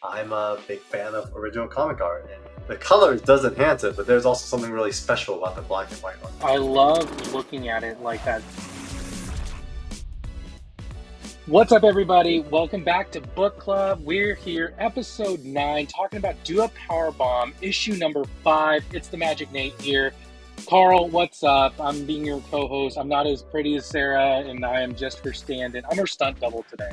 I'm a big fan of original comic art. And the colors does enhance it, but there's also something really special about the black and white art. I love looking at it like that. What's up, everybody? Welcome back to Book Club. We're here, episode 9, talking about Do a Powerbomb, issue number 5. It's the Magic Nate here. Carl, what's up? I'm being your co-host. I'm not as pretty as Sarah, and I am just her stand-in. I'm her stunt double today.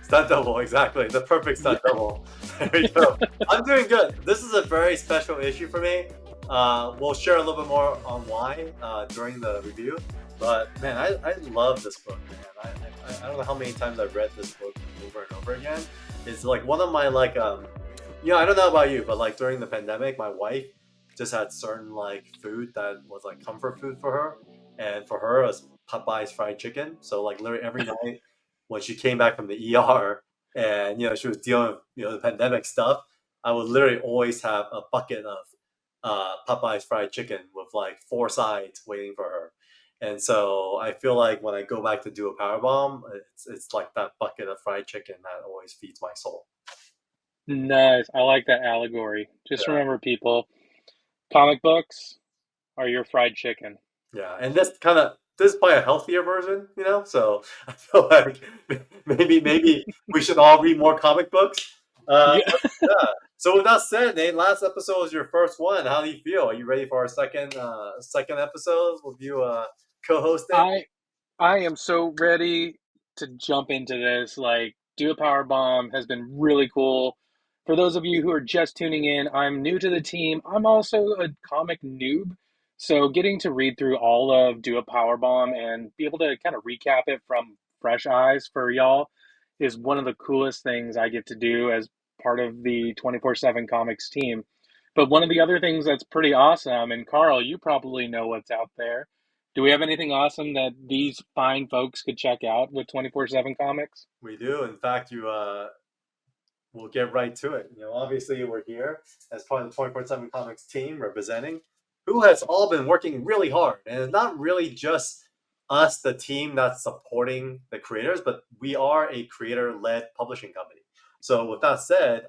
Stunt double, exactly. The perfect stunt double. There we go. I'm doing good. This is a very special issue for me. We'll share a little bit more on why during the review. But man, I love this book, man. I don't know how many times I've read this book over and over again. It's like one of my I don't know about you, but like during the pandemic, my wife just had certain like food that was like comfort food for her, and for her it was Popeye's fried chicken. So like literally every night when she came back from the ER and she was dealing with the pandemic stuff, I would literally always have a bucket of Popeye's fried chicken with like 4 sides waiting for her. And so I feel like when I go back to do a Powerbomb, it's like that bucket of fried chicken that always feeds my soul. Nice. I like that allegory. Just Yeah. remember, people, comic books are your fried chicken. Yeah, and this is probably a healthier version, So I feel like maybe we should all read more comic books. Yeah. Yeah. So with that said, Nate, last episode was your first one. How do you feel? Are you ready for our second episode with you co-hosting? I am so ready to jump into this. Like, Do a Powerbomb has been really cool. For those of you who are just tuning in, I'm new to the team. I'm also a comic noob. So getting to read through all of Do a Powerbomb and be able to kind of recap it from fresh eyes for y'all is one of the coolest things I get to do as part of the 24/7 Comics team. But one of the other things that's pretty awesome, and Carl, you probably know what's out there. Do we have anything awesome that these fine folks could check out with 24/7 Comics? We do. In fact, we'll get right to it. Obviously we're here as part of the 24/7 Comics team representing, who has all been working really hard. And it's not really just us, the team that's supporting the creators, but we are a creator-led publishing company. So with that said,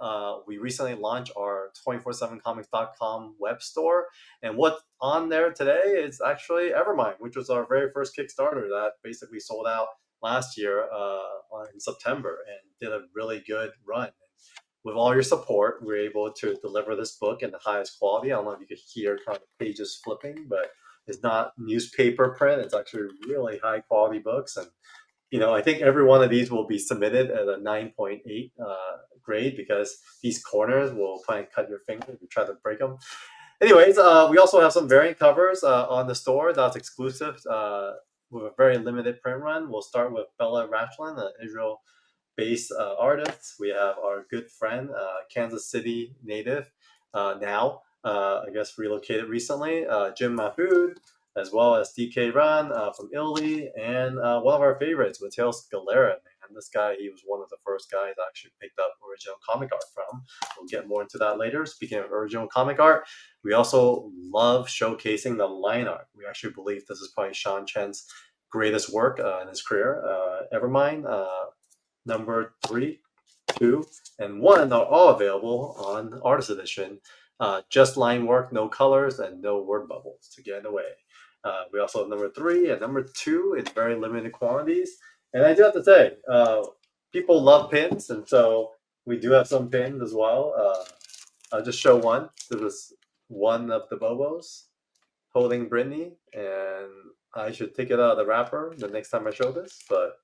we recently launched our 247comics.com web store. And what's on there today is actually Evermind, which was our very first Kickstarter that basically sold out last year in September and did a really good run. With all your support, we're able to deliver this book in the highest quality. I don't know if you could hear kind of pages flipping, but it's not newspaper print. It's actually really high quality books. And, I think every one of these will be submitted at a 9.8 grade because these corners will try and cut your finger if you try to break them. Anyways, we also have some variant covers on the store that's exclusive with a very limited print run. We'll start with Bella Rachlin, an Israel-based artist. We have our good friend, Kansas City native, now, I guess relocated recently, Jim Mahfood, as well as DK Ran from Italy, and one of our favorites, Mateo Scalera. And this guy, he was one of the first guys I actually picked up original comic art from. We'll get more into that later. Speaking of original comic art, we also love showcasing the line art. We actually believe this is probably Sean Chen's greatest work in his career. Evermind, number 3, 2, and 1 are all available on Artist Edition. Just line work, no colors, and no word bubbles to get in the way. We also have number 3 and number 2 in very limited quantities. And I do have to say, people love pins, and so we do have some pins as well. I'll just show one. This is one of the Bobos holding Brittany, and I should take it out of the wrapper the next time I show this, but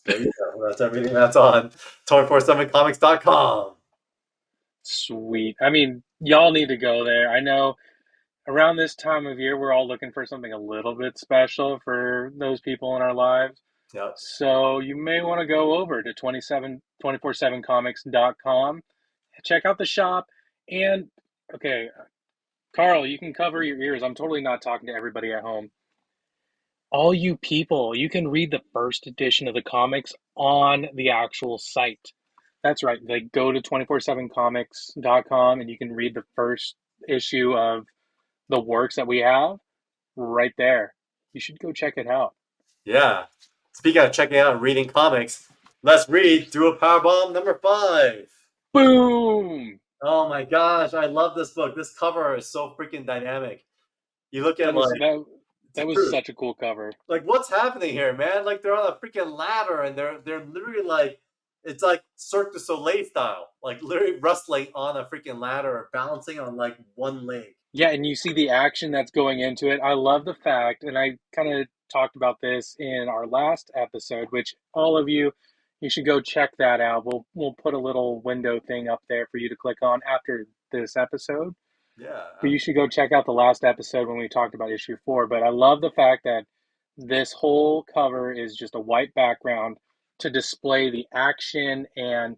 there you go. That's everything that's on 247comics.com. Sweet. I mean, y'all need to go there. I know around this time of year, we're all looking for something a little bit special for those people in our lives. Yep. So you may want to go over to 247comics.com, check out the shop, and okay, Carl, you can cover your ears. I'm totally not talking to everybody at home. All you people, you can read the first edition of the comics on the actual site. That's right. Like go to 247comics.com and you can read the first issue of the works that we have right there. You should go check it out. Yeah. Speaking of checking out and reading comics, let's read Do a Powerbomb number 5. Boom! Oh my gosh, I love this book. This cover is so freaking dynamic. You look at That was like, that that was dude, such a cool cover. like what's happening here, man? Like they're on a freaking ladder and they're literally like it's like Cirque du Soleil style, like literally wrestling on a freaking ladder or balancing on like one leg. Yeah, and you see the action that's going into it. I love the fact, and I kind of talked about this in our last episode, which all of you, you should go check that out. We'll put a little window thing up there for you to click on after this episode. Yeah, But you should go check out the last episode when we talked about issue 4. But I love the fact that this whole cover is just a white background to display the action and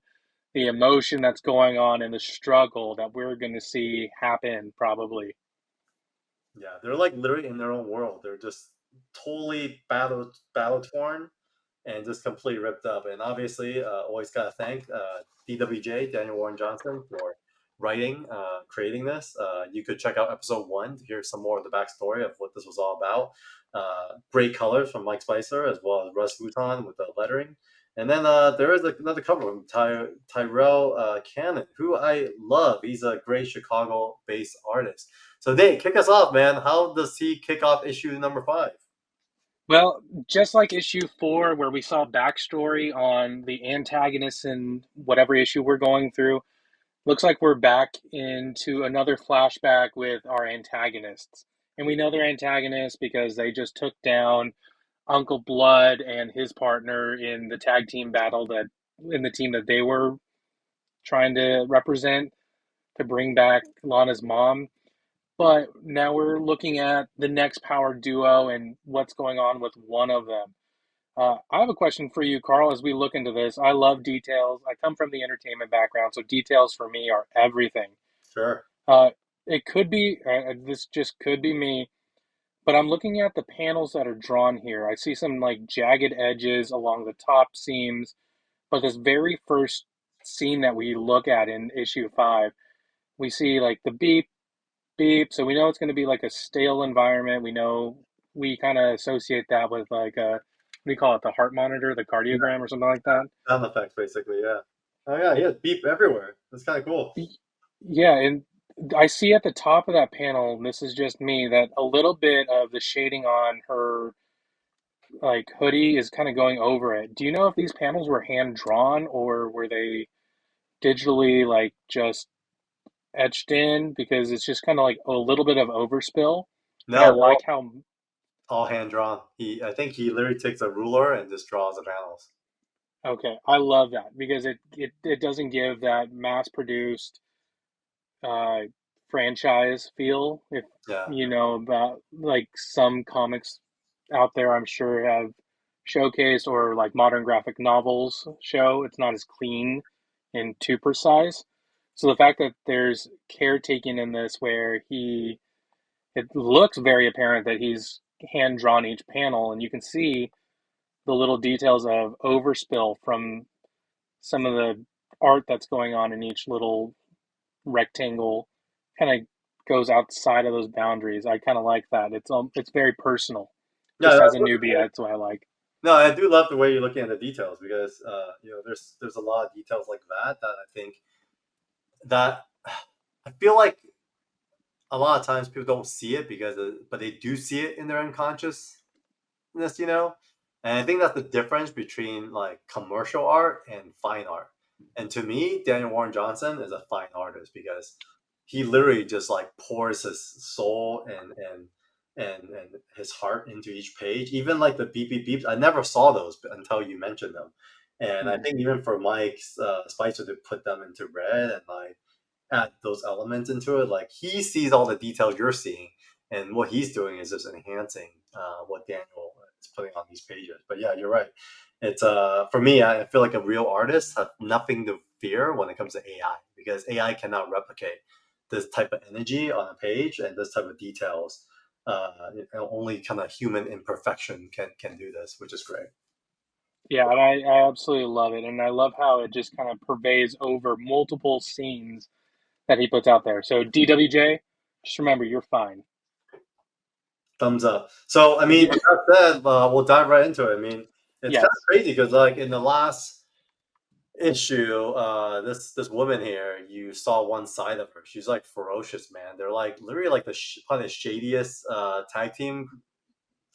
the emotion that's going on and the struggle that we're going to see happen probably. yeah, they're like literally in their own world. They're just totally battle torn and just completely ripped up. And obviously, always gotta thank DWJ Daniel Warren Johnson for writing, creating this. You could check out episode 1 to hear some more of the backstory of what this was all about. Great colors from Mike Spicer as well as Russ Vuitton with the lettering. And then there is another cover from Tyrell Cannon, who I love. He's a great Chicago-based artist. So Nate, kick us off, man. How does he kick off issue number 5? Well, just like issue 4, where we saw backstory on the antagonists in whatever issue we're going through, looks like we're back into another flashback with our antagonists. And we know they're antagonists because they just took down Uncle Blood and his partner in the tag team battle that in the team that they were trying to represent to bring back Lana's mom. But now we're looking at the next power duo and what's going on with one of them. I have a question for you, Carl, as we look into this. I love details. I come from the entertainment background, so details for me are everything. Sure. Uh, it could be, this just could be me, but I'm looking at the panels that are drawn here. I see some like jagged edges along the top seams, but this very first scene that we look at in issue 5, we see like the beep, beep. So we know it's going to be like a stale environment. We know we kind of associate that with like a, what do you call it, the heart monitor, the cardiogram or something like that. Sound effects, basically, yeah. Oh yeah, he has beep everywhere. That's kind of cool. Yeah, and I see at the top of that panel, and this is just me, that a little bit of the shading on her like hoodie is kind of going over it. Do you know if these panels were hand drawn or were they digitally like just etched in? Because it's just kind of like a little bit of overspill, but I No, they're like how all hand drawn. I think he literally takes a ruler and just draws the panels. okay, I love that because it doesn't give that mass produced uh franchise feel. If Yeah. you know about like some comics out there, I'm sure have showcased or like modern graphic novels show, it's not as clean and too precise. So the fact that there's care taken in this where it looks very apparent that he's hand drawn each panel and you can see the little details of overspill from some of the art that's going on in each little rectangle kind of goes outside of those boundaries. I kind of like that. It's very personal. No, Just as that's a really newbie, cool. that's what I like. No, I do love the way you're looking at the details because there's a lot of details like that I think that I feel like a lot of times people don't see it but they do see it in their unconsciousness, you know. And I think that's the difference between like commercial art and fine art. And to me, Daniel Warren Johnson is a fine artist because he literally just like pours his soul and his heart into each page. Even like the beep beep beeps, I never saw those until you mentioned them. And I Mm. think even for Mike's Spicer to put them into red and like add those elements into it, like he sees all the details you're seeing, and what he's doing is just enhancing what Daniel is putting on these pages. But yeah, you're right. It's for me, I feel like a real artist has nothing to fear when it comes to AI because AI cannot replicate this type of energy on a page and this type of details. Only kind of human imperfection can do this, which is great. Yeah, and I absolutely love it. And I love how it just kind of pervades over multiple scenes that he puts out there. So DWJ, just remember you're fine. Thumbs up. So I mean, Yeah. with that said, we'll dive right into it. I mean, it's kind of Yes. crazy because like in the last issue, this woman here, you saw one side of her. She's like ferocious, man. They're like literally like probably the shadiest tag team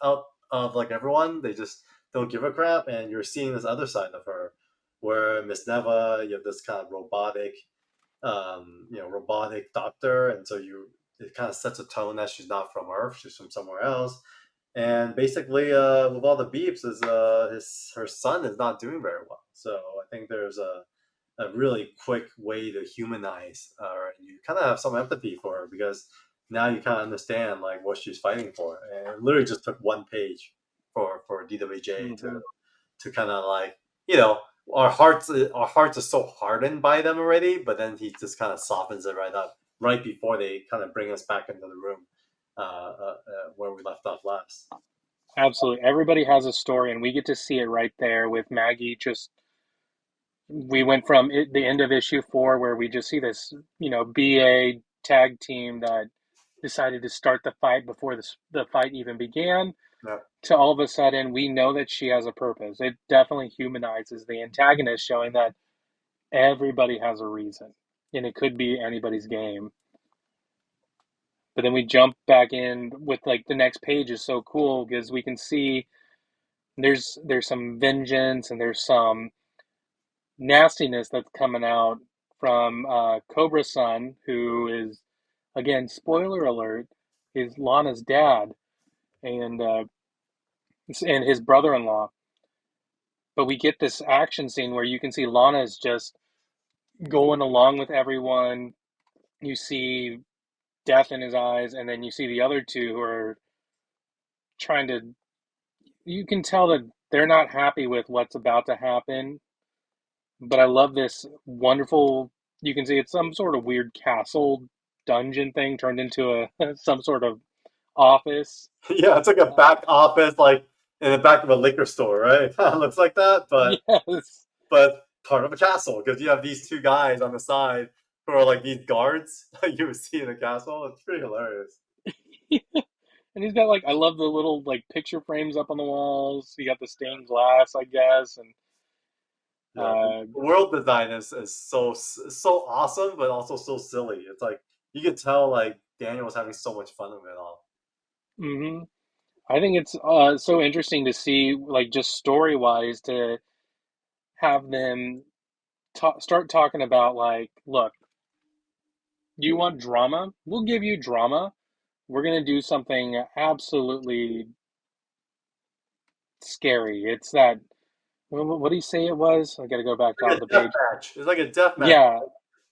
out of like everyone. They just don't give a crap, and you're seeing this other side of her, where Miss Neva, you have this kind of robotic, robotic doctor, and so you it kind of sets a tone that she's not from Earth, she's from somewhere else. And basically, with all the beeps, is his her son is not doing very well. So I think there's a really quick way to humanize her. You kind of have some empathy for her because now you kind of understand like what she's fighting for. And it literally just took one page for DWJ Hmm. to kind of like you know our hearts are so hardened by them already, but then he just kind of softens it right up right before they kind of bring us back into the room where we left off last. Absolutely. Everybody has a story, and we get to see it right there with Maggie. Just we went from the end of issue 4, where we just see this, BA tag team that decided to start the fight before the fight even began, Yeah. to all of a sudden we know that she has a purpose. It definitely humanizes the antagonist, showing that everybody has a reason, and it could be anybody's game. But then we jump back in with like the next page is so cool because we can see there's some vengeance and there's some nastiness that's coming out from Cobra Sun, who is, again, spoiler alert, is Lana's dad and his brother-in-law. But we get this action scene where you can see Lana is just going along with everyone. You see death in his eyes, and then you see the other two who are trying to. You can tell that they're not happy with what's about to happen. But I love this wonderful. You can see it's some sort of weird castle dungeon thing turned into a some sort of office. Yeah, it's like a Uh, back office, like in the back of a liquor store, right? It looks like that, yes, but part of a castle because you have these two guys on the side who are like these guards that you would see in a castle. It's pretty hilarious. and he's got like I love the little like picture frames up on the walls. You got the stained glass, I guess, and Yeah, the uh, world design is so awesome, but also so silly. It's like you could tell like Daniel was having so much fun with it all. hmm I think it's so interesting to see, like, just story wise, to have them start talking about, like, look, you want drama? We'll give you drama. We're gonna do something absolutely scary. It's that, what do you say it was? I gotta go back It's to like the a death page. match. It's like a death match. Yeah,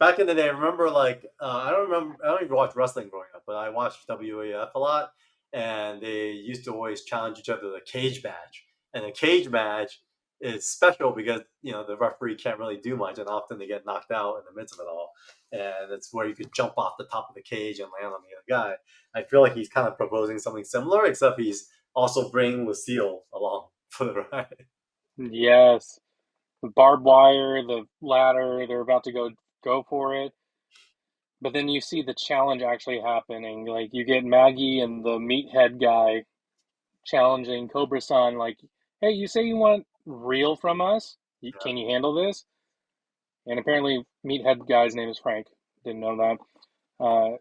Back in the day, I remember like I don't remember. I don't even watch wrestling growing up, but I watched WAF a lot, and they used to always challenge each other to a cage match. And a cage match is special because the referee can't really do much, and often they get knocked out in the midst of it all. And it's where you could jump off the top of the cage and land on the other guy. I feel like he's kind of proposing something similar, except he's also bringing Lucille along for the ride. yes. The barbed wire, the ladder, they're about to go for it. But then you see the challenge actually happening. Like you get Maggie and the meathead guy challenging Cobra San, like, hey, you say you want real from us? Can you handle this? And apparently, meathead guy's name is Frank. Didn't know that.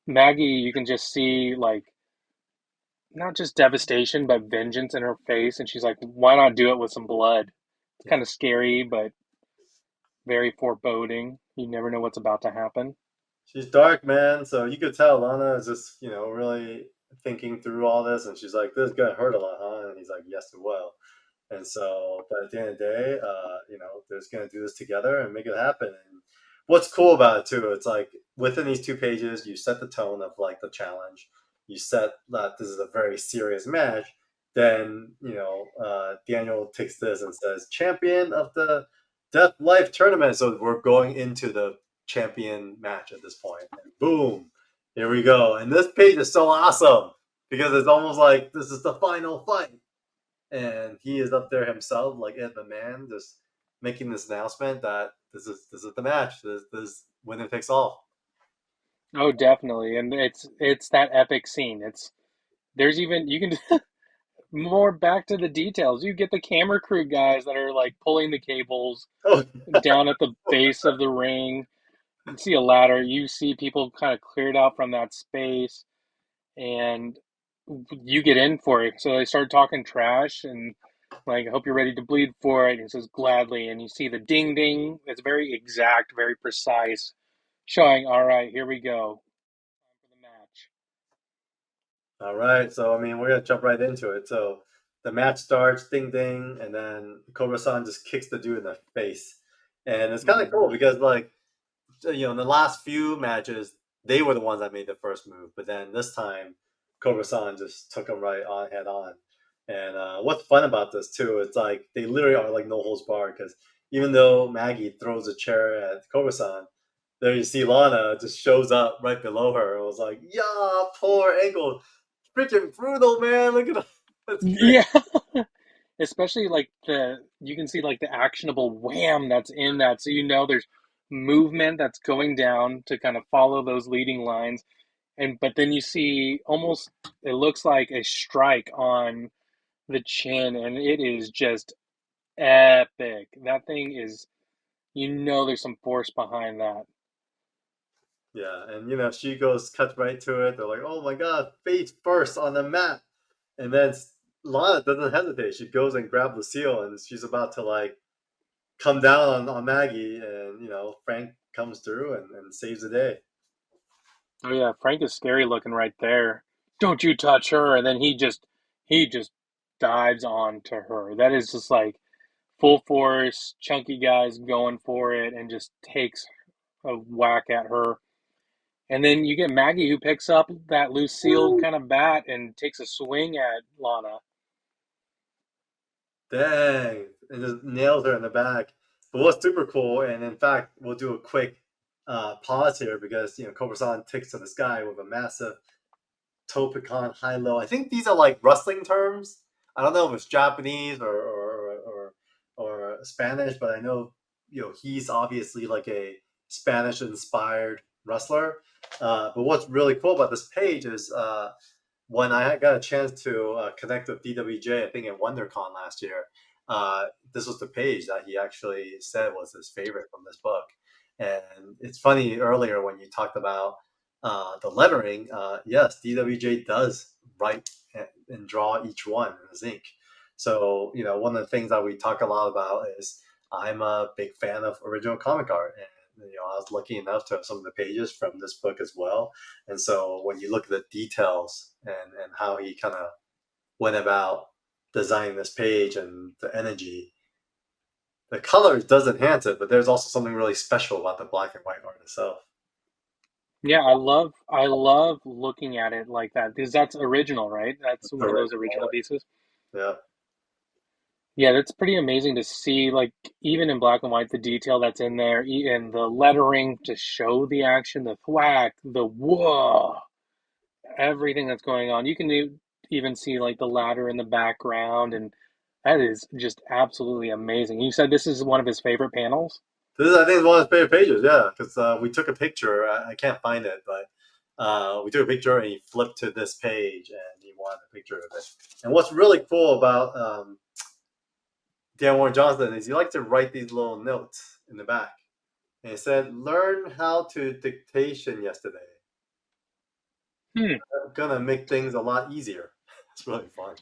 Maggie, you can just see, like, not just devastation, but vengeance in her face. And she's like, why not do it with some blood? It's Yeah. kind of scary, but very foreboding. You never know what's about to happen. She's dark, man. So you could tell Lana is just, really thinking through all this, and she's like, "This is gonna hurt a lot, huh?" And he's like, "Yes, it will." And so, but at the end of the day, they're just gonna do this together and make it happen. And what's cool about it too, it's like within these 2 pages, you set the tone of like the challenge. You set that this is a very serious match. Then Daniel takes this and says, "Champion of the Death Life Tournament." So we're going into the champion match at this point, and boom, here we go. And this page is so awesome because it's almost like this is the final fight and he is up there himself, like Ed the Man, just making this announcement that this is the match. This winner takes all. Oh, definitely. And it's that epic scene. There's even, you can more back to the details. You get the camera crew guys that are like pulling the cables Oh, down at the base of the ring. You see a ladder. You see people kind of cleared out from that space, and you get in for it. So they start talking trash and like, I hope you're ready to bleed for it. And he says gladly, and you see the ding ding. It's very exact, very precise, showing. All right, here we go. Time for the match. all right. So I mean, we're gonna jump right into it. So the match starts, ding ding, and then Cobra-san just kicks the dude in the face, and it's kind of cool Mm-hmm. because like in the last few matches, they were the ones that made the first move, but then this time, Cobra-san just took them right on head on. And what's fun about this too, it's like they literally are like no holds barred because even though Maggie throws a chair at Cobra-san, there you see Lana just shows up right below her. It was like, yeah, poor ankle, freaking brutal, man. Look at that. That's great. Yeah. Especially like you can see like the actionable wham that's in that, so you know there's movement that's going down to kind of follow those leading lines, and but then you see almost it looks like a strike on the chin, and it is just epic. That thing is, there's some force behind that. Yeah, and she goes cut right to it. They're like, "Oh my God, face first on the mat," and then Lana doesn't hesitate. She goes and grabs Lucille, and she's about to like come down on Maggie, and Frank comes through and saves the day. Oh yeah, Frank is scary looking right there. Don't you touch her, and then he just dives on to her. That is just like full force, chunky guys going for it and just takes a whack at her. And then you get Maggie who picks up that Lucille kind of bat and takes a swing at Lana. Dang, and just nails her in the back. But what's super cool, and in fact, we'll do a quick pause here because Cobra-san takes to the sky with a massive toe pecan high low. I think these are like wrestling terms. I don't know if it's Japanese or Spanish, but I know he's obviously like a Spanish inspired wrestler. But what's really cool about this page is when I got a chance to connect with DWJ, I think at WonderCon last year, this was the page that he actually said was his favorite from this book. And it's funny earlier when you talked about the lettering, yes, DWJ does write and draw each one in his ink. So, one of the things that we talk a lot about is I'm a big fan of original comic art. And, I was lucky enough to have some of the pages from this book as well. And so when you look at the details and how he kind of went about designing this page and the energy, the colors does enhance it, but there's also something really special about the black and white art itself. Yeah, I love looking at it like that because that's original, right? That's It's one of those original original. pieces. Yeah. Yeah, that's pretty amazing to see, like, even in black and white, the detail that's in there, and the lettering to show the action, the thwack, the whoa, everything that's going on. You can even see, like, the ladder in the background, and that is just absolutely amazing. You said this is one of his favorite panels? This is, I think, is one of his favorite pages. Yeah, because we took a picture. I can't find it, but we took a picture and he flipped to this page and he wanted a picture of it. And what's really cool about Dan Warren Johnson is he likes to write these little notes in the back. And he said, "Learn how to dictation yesterday. Hmm. I'm gonna make things a lot easier." It's really fun.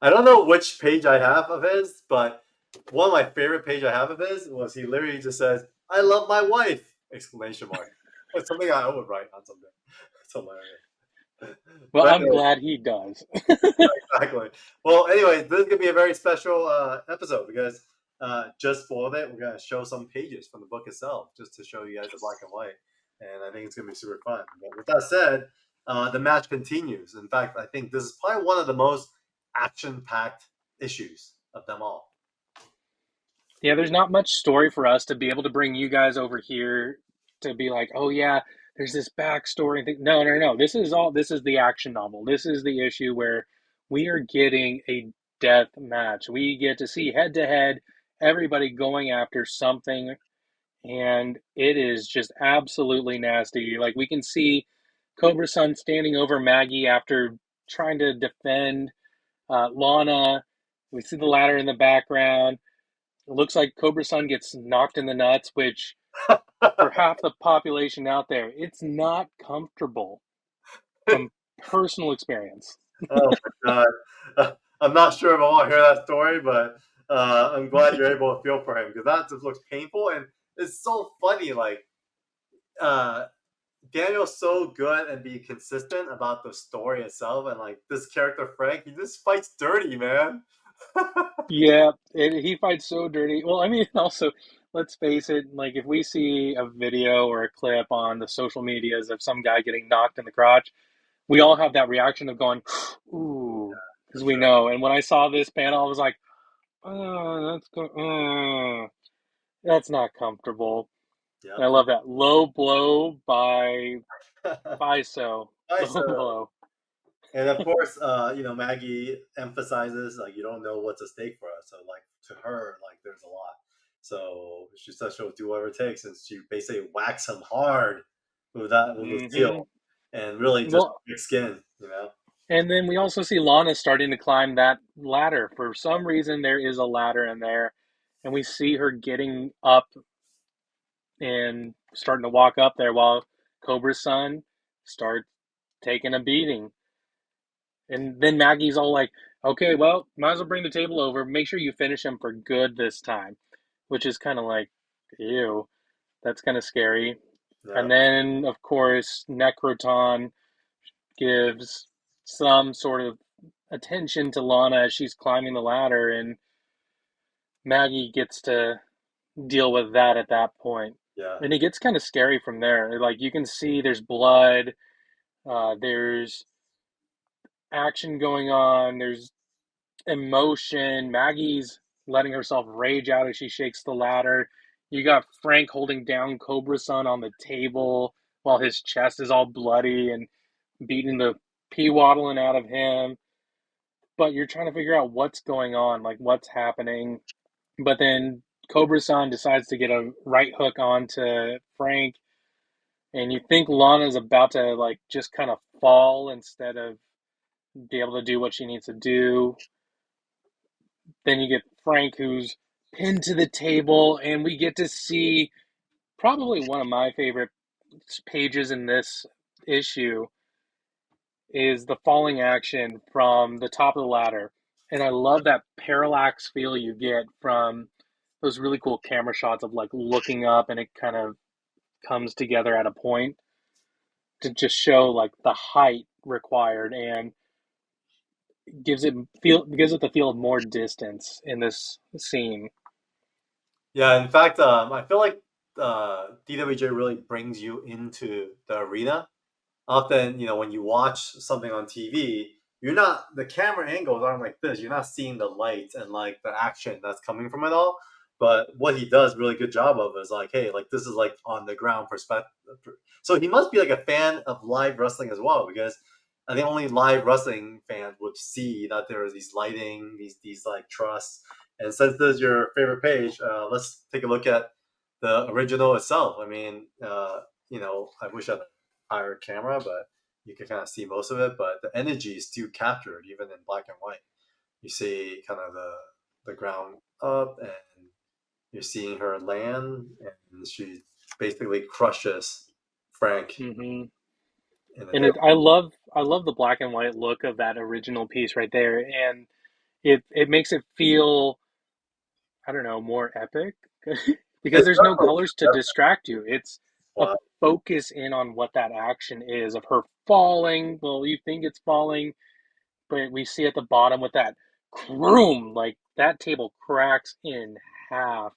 I don't know which page I have of his, but one of my favorite page I have of his was he literally just says, "I love my wife!" Exclamation mark. It's something I would write on something. It's hilarious. Well, But I'm anyway, glad he does. exactly. Well, anyway, this is gonna be a very special episode because just for that, we're gonna show some pages from the book itself, just to show you guys the black and white, and I think it's gonna be super fun. But with that said, the match continues. In fact, I think this is probably one of the most action-packed issues of them all. Yeah, there's not much story for us to be able to bring you guys over here to be like, oh yeah, there's this backstory thing. No, no, no. This is the action novel. This is the issue where we are getting a death match. We get to see head to head everybody going after something, and it is just absolutely nasty. Like we can see Cobra Sun standing over Maggie after trying to defend Lana. We see the ladder in the background. It looks like Cobra Sun gets knocked in the nuts, which for half the population out there, it's not comfortable from personal experience. Oh my god. I'm not sure if I want to hear that story, but I'm glad you're able to feel for him because that just looks painful and it's so funny. Like uh, Daniel's so good and being consistent about the story itself, and like this character Frank, he just fights dirty, man. Yeah, he fights so dirty. Well, I mean, also, let's face it, like if we see a video or a clip on the social medias of some guy getting knocked in the crotch, we all have that reaction of going, ooh, For because we sure. know. And when I saw this panel, I was like, that's not comfortable. And I Yep. love that low blow by FISO. Hi, Low so blow. and of course, Maggie emphasizes like you don't know what's at stake for us. So like to her, like there's a lot. So she says she'll do whatever it takes, and she basically whacks him hard with the Hmm. steel, and really just Well, thick skin, you know. and then we also see Lana starting to climb that ladder. For some reason, there is a ladder in there, and we see her getting up and starting to walk up there while Cobra's son starts taking a beating. And then Maggie's all like, okay, well, might as well bring the table over. Make sure you finish him for good this time, which is kind of like, ew, that's kind of scary. Yeah, And then, of course, Necroton gives some sort of attention to Lana as she's climbing the ladder, and Maggie gets to deal with that at that point. yeah, And it gets kind of scary from there. Like you can see there's blood, there's action going on, there's emotion. Maggie's letting herself rage out as she shakes the ladder. You got Frank holding down Cobra Sun on the table while his chest is all bloody and beating the pee waddling out of him. But you're trying to figure out what's going on, like what's happening. But then Cobra San decides to get a right hook onto Frank, and you think Lana's about to like just kind of fall instead of be able to do what she needs to do. Then you get Frank who's pinned to the table, and we get to see probably one of my favorite pages in this issue is the falling action from the top of the ladder. And I love that parallax feel you get from those really cool camera shots of like looking up and it kind of comes together at a point to just show like the height required and gives it the feel of more distance in this scene. yeah. In fact, I feel like DWJ really brings you into the arena. Often, when you watch something on TV, you're not the camera angles aren't like this. You're not seeing the lights and like the action that's coming from it all. But what he does really good job of is like, hey, like this is like on the ground perspective. So he must be like a fan of live wrestling as well, because I think only live wrestling fans would see that there is these lighting, these like truss. And since this is your favorite page, let's take a look at the original itself. I mean, I wish I had a higher camera, but you can kind of see most of it. But the energy is still captured even in black and white. You see kind of the ground up, and you're seeing her land, and she basically crushes Frank Hmm. in the And table. I love the black and white look of that original piece right there, and it makes it feel, I don't know, more epic because It's there's no colors to distract you. It's a wow. focus in on what that action is of her falling. Well, you think it's falling, but we see at the bottom with that croom, like that table cracks in half,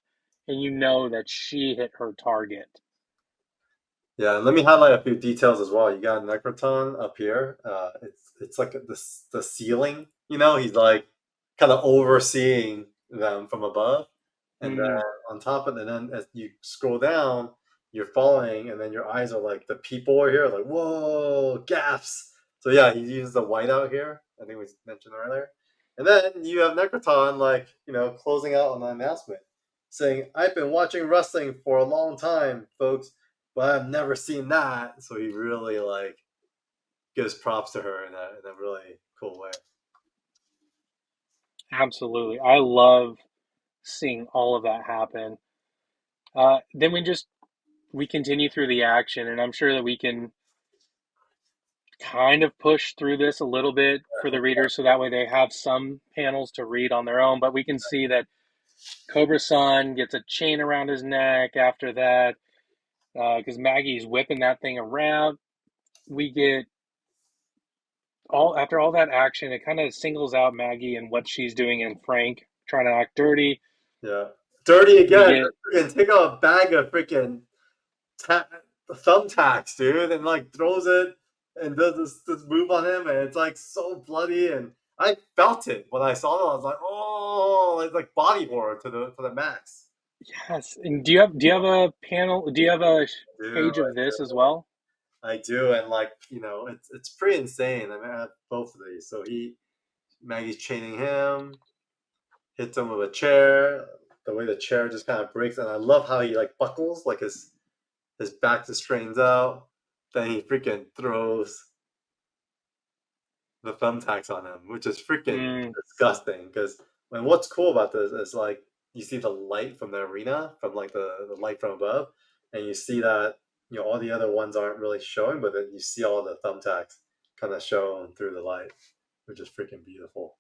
and you know that she hit her target. Yeah, and let me highlight a few details as well. You got Necroton up here. It's like the ceiling. He's like kind of overseeing them from above, and then Mm, on top of it, and then as you scroll down, you're falling, and then your eyes are like the people are here, like whoa, gaps. So yeah, he used the white out here. I think we mentioned earlier, and then you have Necroton like closing out on the announcement, saying, "I've been watching wrestling for a long time, folks, but I've never seen that." So he really like gives props to her in a really cool way. Absolutely. I love seeing all of that happen. Then we continue through the action, and I'm sure that we can kind of push through this a little bit for the readers so that way they have some panels to read on their own. But we can see that Cobra-san gets a chain around his neck after that because Maggie's whipping that thing around. We get all after all that action, it kind of singles out Maggie and what she's doing and Frank trying to act dirty. Yeah, dirty We again. get And take out a bag of freaking ta- thumbtacks, dude, and like throws it and does this move on him, and it's like so bloody. And I felt it when I saw it. I was like, oh, it's like body horror to the max. yes. And do you have a panel? Do you have a I do, page of this as well? I do, and like it's pretty insane. I mean, I have both of these. So Maggie's chaining him, hits him with a chair. The way the chair just kind of breaks, and I love how he like buckles, like his back just straightens out. Then he freaking throws the thumbtacks on him, which is freaking Mm, disgusting. Because what's cool about this is like you see the light from the arena, from like the light from above, and you see that all the other ones aren't really showing, but then you see all the thumbtacks kind of shown through the light, which is freaking beautiful.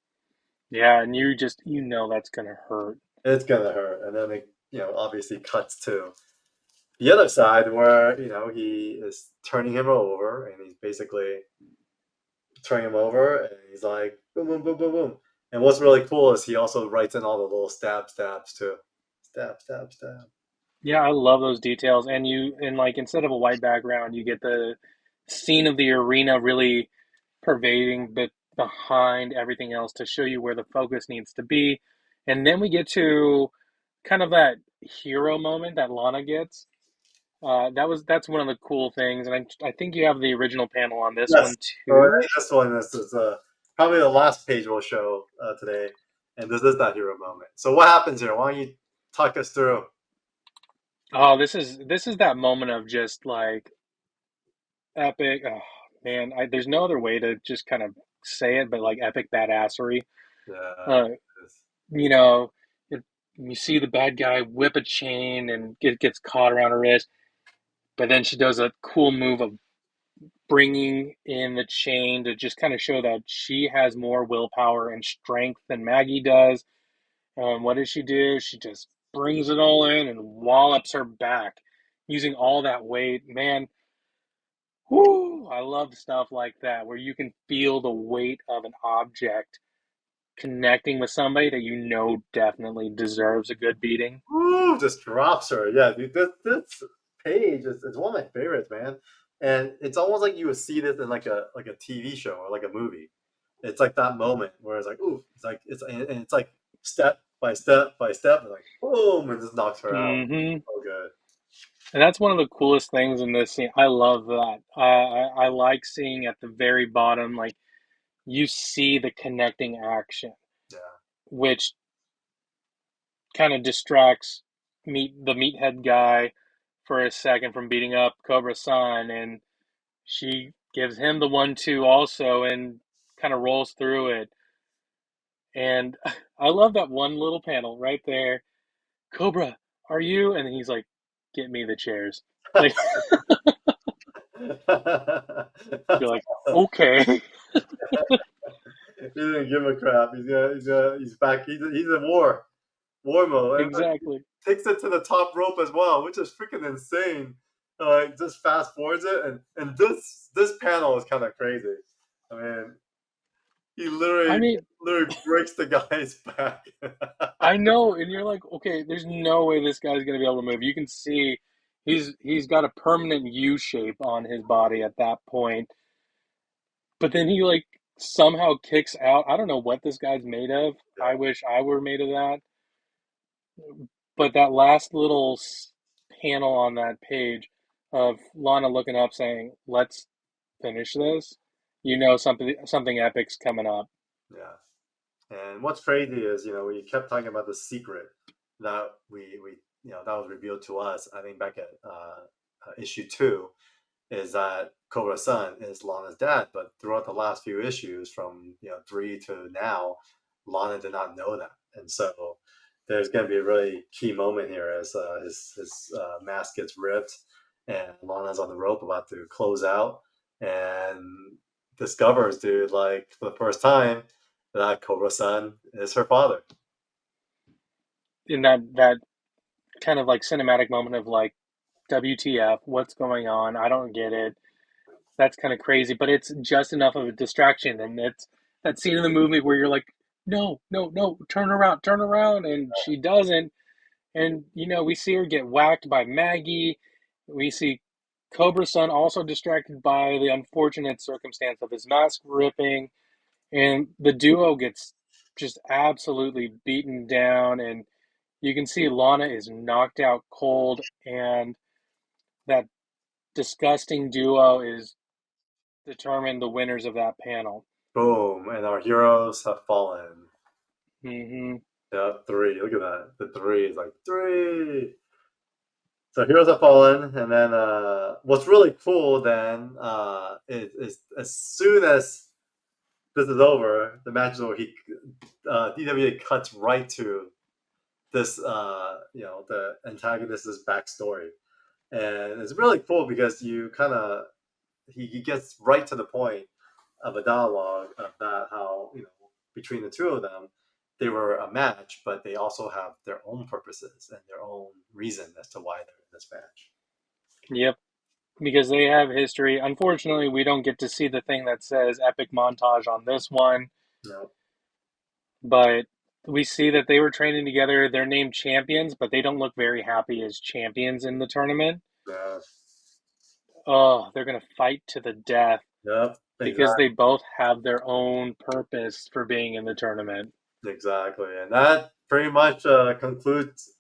yeah, and you know that's gonna hurt. It's gonna hurt, and then it obviously cuts to the other side where he is turning him over, and he's basically turning him over, and he's like boom, boom, boom, boom, boom. And what's really cool is he also writes in all the little stabs too, stab, stab, stab. Yeah, I love those details. And like instead of a white background, you get the scene of the arena really pervading but behind everything else to show you where the focus needs to be. And then we get to kind of that hero moment that Lana gets. That's one of the cool things, and I think you have the original panel on this Yes. one So I too. think this is probably the last page we'll show today, and this is that hero moment. So what happens here? Why don't you talk us through? Oh, this is that moment of just like epic. Oh man, there's no other way to just kind of say it, but like epic badassery. Yeah. Uh, you know, it, you see the bad guy whip a chain and gets caught around her wrist, but then she does a cool move of bringing in the chain to just kind of show that she has more willpower and strength than Maggie does. And what does she do? She just brings it all in and wallops her back using all that weight. Man, whoo, I love stuff like that where you can feel the weight of an object connecting with somebody that you know definitely deserves a good beating. Woo, just drops her. Yeah, dude, this page is one of my favorites, man. And it's almost like you would see this in like a TV show or like a movie. It's like that moment where it's like, ooh, and it's like step by step by step, and like boom, and just knocks her out. Hmm. So good. And that's one of the coolest things in this scene. I love that. I like seeing at the very bottom, like you see the connecting action, Yeah, which kind of distracts the meathead guy for a second from beating up Cobra-san, and she gives him the 1-2 also, and kind of rolls through it. And I love that one little panel right there. Cobra, are you? And he's like, get me the chairs. Like you're like, okay. he didn't give a crap. He's back. He's in war mode, and like, he Exactly. takes it to the top rope as well, which is freaking insane. Just fast forwards it, and this panel is kind of crazy. I mean, he I mean, literally breaks the guy's back. I know, and you're like, okay, there's no way this guy's gonna be able to move. You can see he's got a permanent U shape on his body at that point. But then he like somehow kicks out. I don't know what this guy's made of. I Yeah, wish I were made of that. But that last little panel on that page of Lana looking up saying, "Let's finish this." You know something epic's coming up. yeah. And what's crazy is we kept talking about the secret that we that was revealed to us. I think back at issue 2 is that Cobra-san is Lana's dad, but throughout the last few issues, from 3 to now, Lana did not know that, and so there's going to be a really key moment here as his mask gets ripped, and Lana's on the rope about to close out, and discovers, dude, like for the first time, that Cobra-san is her father. In that kind of like cinematic moment of like, WTF, what's going on? I don't get it. That's kind of crazy, but it's just enough of a distraction. And it's that scene in the movie where you're like, no, no, no, turn around. And she doesn't. And, we see her get whacked by Maggie. We see Cobra-san also distracted by the unfortunate circumstance of his mask ripping. And the duo gets just absolutely beaten down. And you can see Lana is knocked out cold. And that disgusting duo is determined the winners of that panel. Boom, and our heroes have fallen. Mm-hmm. Yeah, 3. Look at that. The 3 is like 3. So heroes have fallen, and then what's really cool then is as soon as this is over, the match is over. DWJ cuts right to this, the antagonist's backstory, and it's really cool because you kind of he gets right to the point of a dialogue of that, how between the two of them they were a match, but they also have their own purposes and their own reason as to why they're in this match. Yep, because they have history. Unfortunately, we don't get to see the thing that says epic montage on this one, No. but we see that they were training together. They're named champions, but they don't look very happy as champions in the tournament. Yeah. Oh, they're going to fight to the death Yep. because Exactly. they both have their own purpose for being in the tournament. Exactly. And that pretty much concludes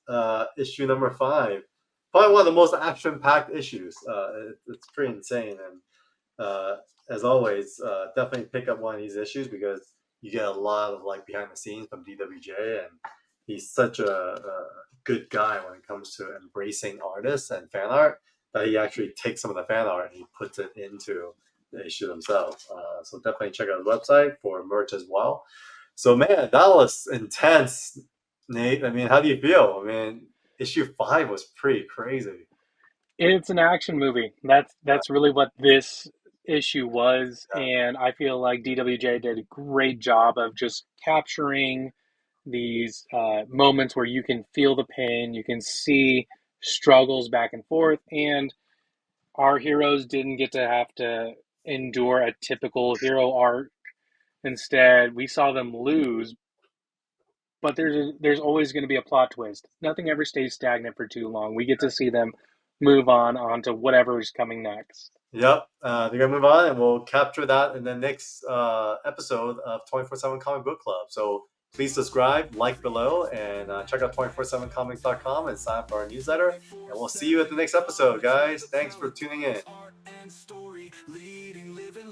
issue number 5. Probably one of the most action-packed issues. It's pretty insane. And as always, definitely pick up one of these issues because you get a lot of like behind the scenes from DWJ, and he's such a good guy when it comes to embracing artists and fan art that he actually takes some of the fan art and he puts it into the issue themselves. So definitely check out his website for merch as well. So man, that was intense, Nate. I mean, how do you feel? I mean, issue 5 was pretty crazy. It's an action movie. That's really what this issue was, Yeah. and I feel like DWJ did a great job of just capturing these moments where you can feel the pain, you can see struggles back and forth, and our heroes didn't get to have to endure a typical hero arc. Instead, we saw them lose, but there's always going to be a plot twist. Nothing ever stays stagnant for too long. We get to see them move on to whatever is coming next. Yep. They're gonna move on, and we'll capture that in the next episode of 24/7 Comic Book Club. So please subscribe, like below, and check out 247comics.com and sign up for our newsletter. And we'll see you at the next episode, guys. Thanks for tuning in.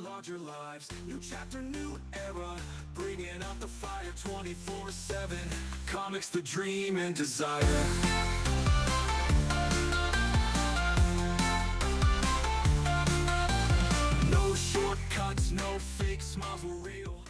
Larger lives, new chapter, new era, bringing out the fire 24/7. Comics, the dream and desire. No shortcuts, no fake smiles, we're real.